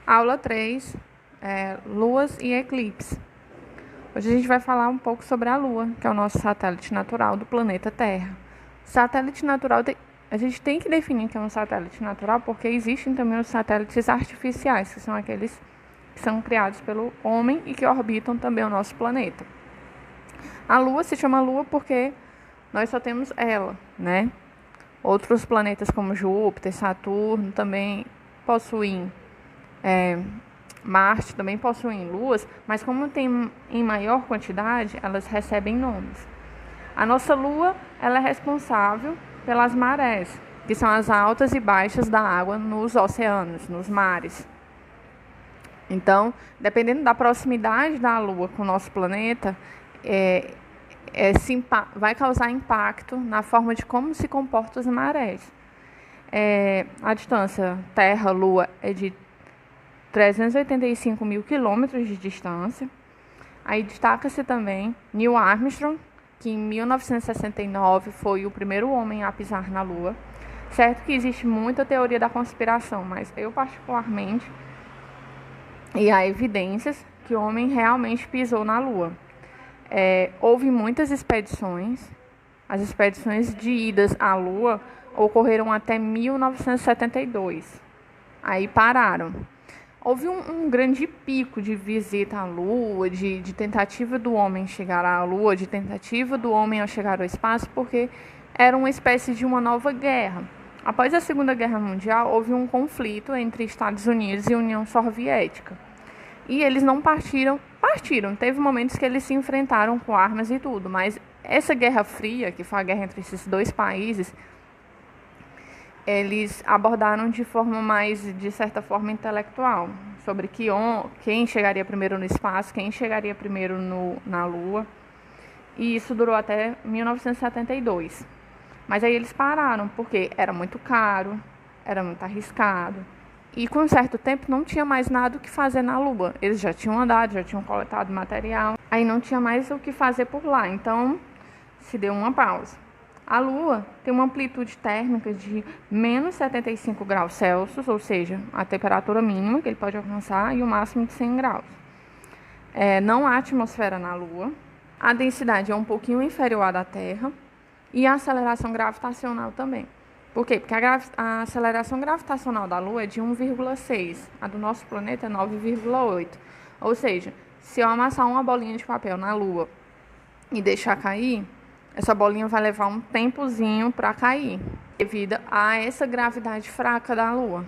Aula 3, Luas e eclipses. Hoje a gente vai falar um pouco sobre a Lua, que é o nosso satélite natural do planeta Terra. Satélite natural, a gente tem que definir que é um satélite natural, porque existem também os satélites artificiais, que são aqueles que são criados pelo homem e que orbitam também o nosso planeta. A Lua se chama Lua porque nós só temos ela, né? Outros planetas como Júpiter, Saturno também possuem Marte também possuem luas, mas como tem em maior quantidade, elas recebem nomes. A nossa lua, ela é responsável pelas marés, que são as altas e baixas da água nos oceanos, nos mares. Então, dependendo da proximidade da lua com o nosso planeta, vai causar impacto na forma de como se comportam as marés. A distância Terra-Lua é de 385 mil quilômetros de distância. Aí destaca-se também Neil Armstrong, que em 1969 foi o primeiro homem a pisar na Lua. Certo que existe muita teoria da conspiração, mas eu particularmente, e há evidências que o homem realmente pisou na Lua. Houve muitas expedições. As expedições de idas à Lua ocorreram até 1972. Aí pararam. Houve um grande pico de visita à Lua, de tentativa do homem chegar à Lua, de tentativa do homem ao chegar ao espaço, porque era uma espécie de uma nova guerra. Após a Segunda Guerra Mundial, houve um conflito entre Estados Unidos e União Soviética. E eles não partiram. Teve momentos que eles se enfrentaram com armas e tudo, mas essa Guerra Fria, que foi a guerra entre esses dois países, eles abordaram de forma mais, de certa forma, intelectual, sobre quem chegaria primeiro no espaço, quem chegaria primeiro na Lua. E isso durou até 1972. Mas aí eles pararam, porque era muito caro, era muito arriscado. E com um certo tempo não tinha mais nada o que fazer na Lua. Eles já tinham andado, já tinham coletado material. Aí não tinha mais o que fazer por lá, então se deu uma pausa. A Lua tem uma amplitude térmica de menos 75 graus Celsius, ou seja, a temperatura mínima que ele pode alcançar, e o máximo de 100 graus. Não há atmosfera na Lua, a densidade é um pouquinho inferior à da Terra, e a aceleração gravitacional também. Por quê? Porque a aceleração gravitacional da Lua é de 1,6, a do nosso planeta é 9,8. Ou seja, se eu amassar uma bolinha de papel na Lua e deixar cair, essa bolinha vai levar um tempozinho para cair, devido a essa gravidade fraca da Lua.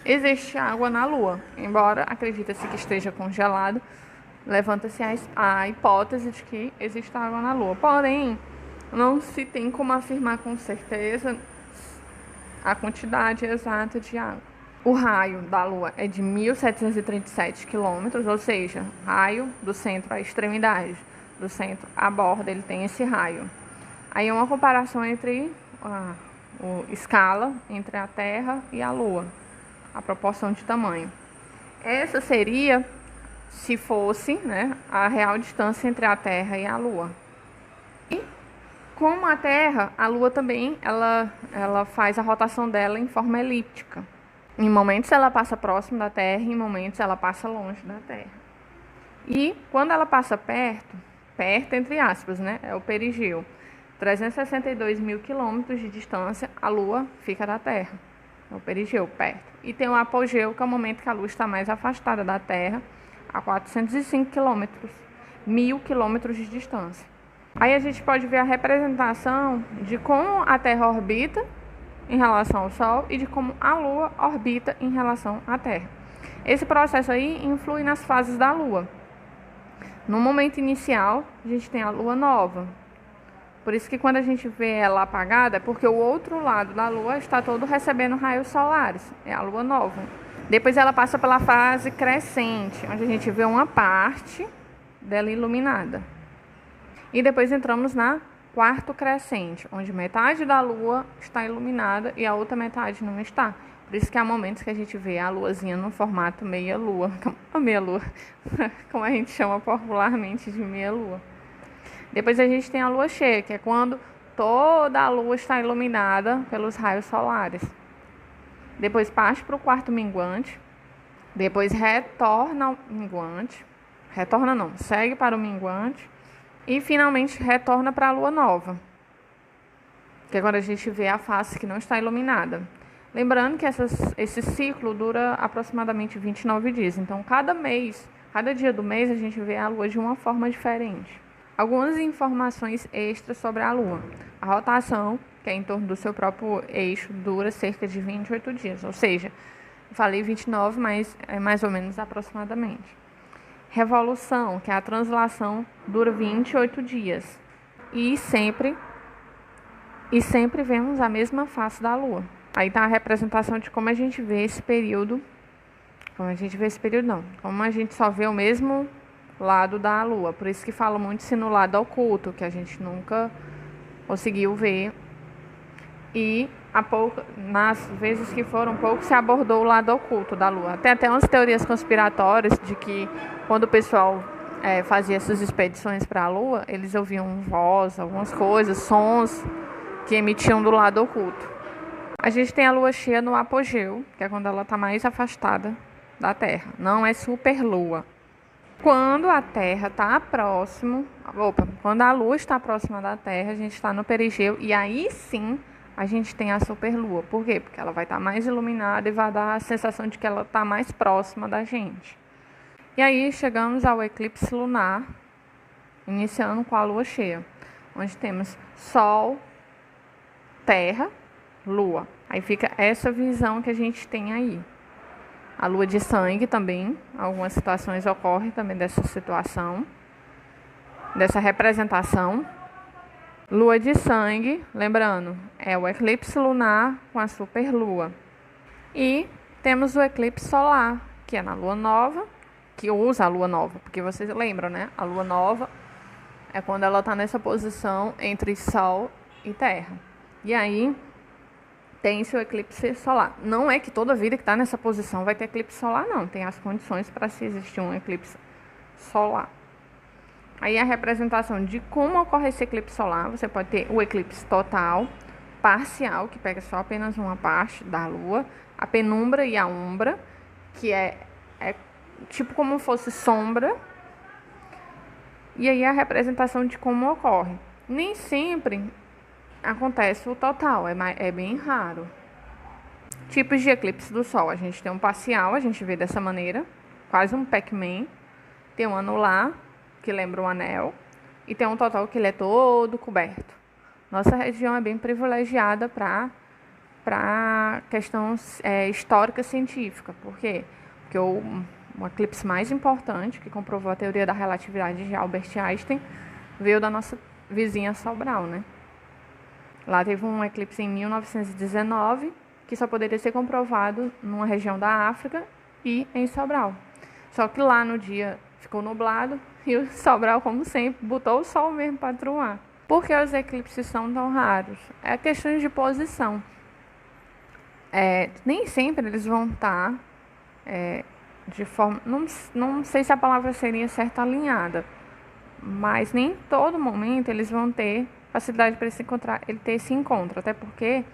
Existe água na Lua, embora acredita-se que esteja congelado, levanta-se a hipótese de que existe água na Lua. Porém, não se tem como afirmar com certeza a quantidade exata de água. O raio da Lua é de 1.737 quilômetros, ou seja, raio do centro à extremidade. Do centro à borda, ele tem esse raio. Aí é uma comparação entre a escala entre a Terra e a Lua, a proporção de tamanho. Essa seria, se fosse, a real distância entre a Terra e a Lua. E como a Terra, a Lua também ela faz a rotação dela em forma elíptica. Em momentos ela passa próximo da Terra, em momentos ela passa longe da Terra. E quando ela passa perto entre aspas, é o perigeu, 362 mil quilômetros de distância, a Lua fica da Terra, é o perigeu, perto. E tem o apogeu, que é o momento que a Lua está mais afastada da Terra, a 405 quilômetros, 1.000 quilômetros de distância. Aí a gente pode ver a representação de como a Terra orbita em relação ao Sol e de como a Lua orbita em relação à Terra. Esse processo aí influi nas fases da Lua. No momento inicial, a gente tem a Lua nova. Por isso que quando a gente vê ela apagada, é porque o outro lado da Lua está todo recebendo raios solares. É a Lua nova. Depois ela passa pela fase crescente, onde a gente vê uma parte dela iluminada. E depois entramos na quarto crescente, onde metade da Lua está iluminada e a outra metade não está. Por isso que há momentos que a gente vê a luazinha no formato meia-lua, como a gente chama popularmente de meia-lua. Depois a gente tem a lua cheia, que é quando toda a lua está iluminada pelos raios solares. Depois parte para o quarto minguante, Depois retorna ao minguante. Retorna não, segue para o minguante. E finalmente retorna para a lua nova. Que é quando a gente vê a face que não está iluminada. Lembrando que esse ciclo dura aproximadamente 29 dias. Então, cada dia do mês, a gente vê a lua de uma forma diferente. Algumas informações extras sobre a lua. A rotação, que é em torno do seu próprio eixo, dura cerca de 28 dias. Ou seja, eu falei 29, mas é mais ou menos aproximadamente. Revolução, que é a translação, dura 28 dias. E sempre vemos a mesma face da lua. Aí tá a representação de como a gente vê esse período. Como a gente só vê o mesmo lado da lua. Por isso que fala muito no lado oculto, que a gente nunca conseguiu ver. E nas vezes que foram pouco, se abordou o lado oculto da lua. Tem até umas teorias conspiratórias de que quando o pessoal fazia essas expedições para a lua, eles ouviam voz, algumas coisas, sons que emitiam do lado oculto. A gente tem a lua cheia no apogeu, que é quando ela está mais afastada da Terra. Não é superlua. Quando a Terra está quando a lua está próxima da Terra, a gente está no perigeu e aí sim a gente tem a superlua. Por quê? Porque ela vai estar mais iluminada e vai dar a sensação de que ela está mais próxima da gente. E aí chegamos ao eclipse lunar, iniciando com a lua cheia, onde temos Sol, Terra, Lua. Aí fica essa visão que a gente tem aí. A lua de sangue também, algumas situações ocorrem também dessa situação, dessa representação. Lua de sangue, lembrando, é o eclipse lunar com a superlua. E temos o eclipse solar, que é na lua nova, que usa a lua nova, porque vocês lembram, né? A lua nova é quando ela está nessa posição entre Sol e Terra. E aí tem-se o eclipse solar. Não é que toda vida que está nessa posição vai ter eclipse solar, não. Tem as condições para se existir um eclipse solar. Aí a representação de como ocorre esse eclipse solar, você pode ter o eclipse total, parcial, que pega só apenas uma parte da lua, a penumbra e a umbra, que é tipo como fosse sombra. E aí a representação de como ocorre. Nem sempre acontece o total, é bem raro. Tipos de eclipse do Sol. A gente tem um parcial, a gente vê dessa maneira, quase um Pac-Man. Tem um anular, que lembra um anel. E tem um total que ele é todo coberto. Nossa região é bem privilegiada para questão histórica científica. Por quê? Porque o eclipse mais importante, que comprovou a teoria da relatividade de Albert Einstein, veio da nossa vizinha Sobral, né? Lá teve um eclipse em 1919, que só poderia ser comprovado numa região da África e em Sobral. Só que lá no dia ficou nublado e o Sobral, como sempre, botou o sol mesmo para truar. Por que os eclipses são tão raros? É questão de posição. Nem sempre eles vão estar de forma... Não sei se a palavra seria certa alinhada, mas nem em todo momento eles vão ter facilidade para ele ter esse encontro, até porque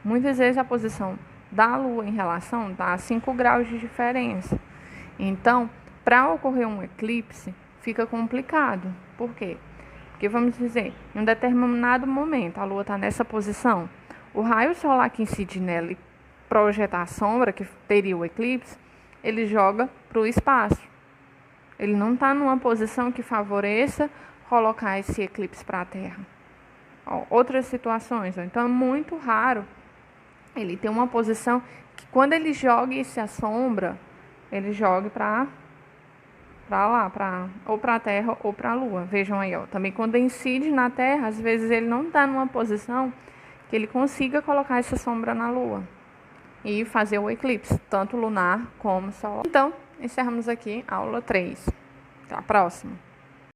muitas vezes a posição da Lua em relação dá 5 graus de diferença. Então, para ocorrer um eclipse, fica complicado. Por quê? Porque, vamos dizer, em um determinado momento, a Lua está nessa posição, o raio solar que incide nela e projetar a sombra, que teria o eclipse, ele joga para o espaço. Ele não está numa posição que favoreça colocar esse eclipse para a Terra. Outras situações, então é muito raro ele ter uma posição que quando ele joga essa sombra, ele jogue para lá, ou para a Terra ou para a Lua. Vejam aí, também quando incide na Terra, às vezes ele não está numa posição que ele consiga colocar essa sombra na Lua e fazer o eclipse, tanto lunar como solar. Então, encerramos aqui a aula 3. Até a próxima.